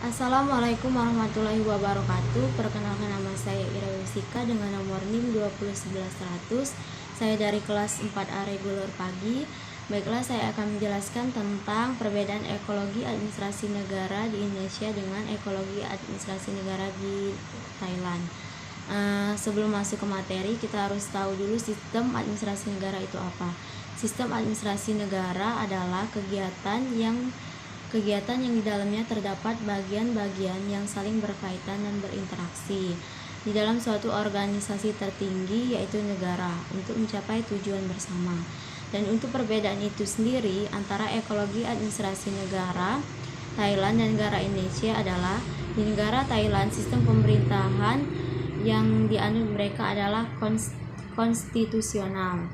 Assalamualaikum warahmatullahi wabarakatuh. Perkenalkan, nama saya Ira Yusika dengan nomor NIM 2011100. Saya dari kelas 4A reguler pagi. Baiklah, saya akan menjelaskan tentang perbedaan ekologi administrasi negara di Indonesia dengan ekologi administrasi negara di Thailand. Sebelum masuk ke materi, kita harus tahu dulu sistem administrasi negara itu apa. Sistem administrasi negara adalah kegiatan yang di dalamnya terdapat bagian-bagian yang saling berkaitan dan berinteraksi di dalam suatu organisasi tertinggi, yaitu negara, untuk mencapai tujuan bersama. Dan untuk perbedaan itu sendiri antara ekologi administrasi negara Thailand dan negara Indonesia adalah, di negara Thailand sistem pemerintahan yang dianut mereka adalah konstitusional,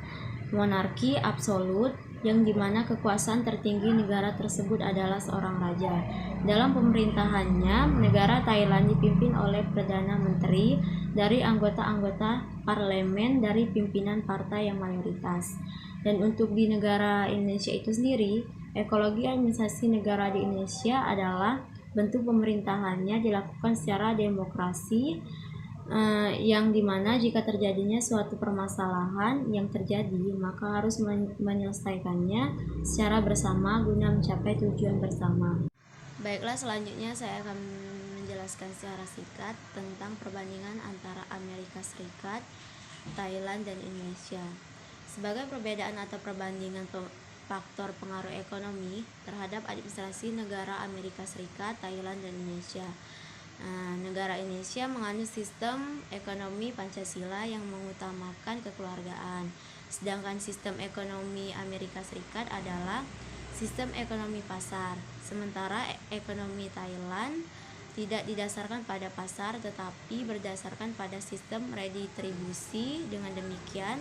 monarki absolut, yang dimana kekuasaan tertinggi negara tersebut adalah seorang raja. Dalam pemerintahannya, negara Thailand dipimpin oleh Perdana Menteri dari anggota-anggota parlemen dari pimpinan partai yang mayoritas. Dan untuk di negara Indonesia itu sendiri, ekologi administrasi negara di Indonesia adalah bentuk pemerintahannya dilakukan secara demokrasi, yang dimana jika terjadinya suatu permasalahan yang terjadi, maka harus menyelesaikannya secara bersama guna mencapai tujuan bersama. Baiklah, selanjutnya saya akan menjelaskan secara singkat tentang perbandingan antara Amerika Serikat, Thailand, dan Indonesia. Sebagai perbedaan atau perbandingan faktor pengaruh ekonomi terhadap administrasi negara Amerika Serikat, Thailand, dan Indonesia. Negara Indonesia menganut sistem ekonomi Pancasila yang mengutamakan kekeluargaan, sedangkan sistem ekonomi Amerika Serikat adalah sistem ekonomi pasar. Sementara ekonomi Thailand tidak didasarkan pada pasar tetapi berdasarkan pada sistem redistribusi. Dengan demikian,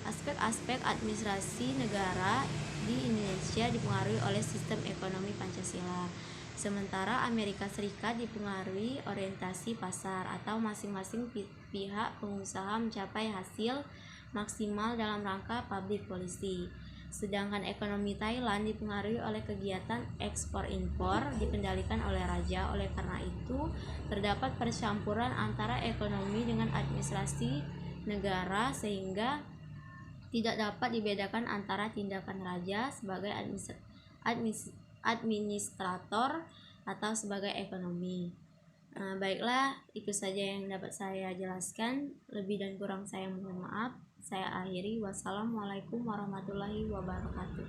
aspek-aspek administrasi negara di Indonesia dipengaruhi oleh sistem ekonomi Pancasila. Sementara Amerika Serikat dipengaruhi orientasi pasar atau masing-masing pihak pengusaha mencapai hasil maksimal dalam rangka public policy. Sedangkan ekonomi Thailand dipengaruhi oleh kegiatan ekspor-impor dikendalikan oleh raja. Oleh karena itu, terdapat percampuran antara ekonomi dengan administrasi negara sehingga tidak dapat dibedakan antara tindakan raja sebagai administrator atau sebagai ekonomi. Baiklah, itu saja yang dapat saya jelaskan. Lebih dan kurang saya mohon maaf. Saya akhiri. Wassalamualaikum warahmatullahi wabarakatuh.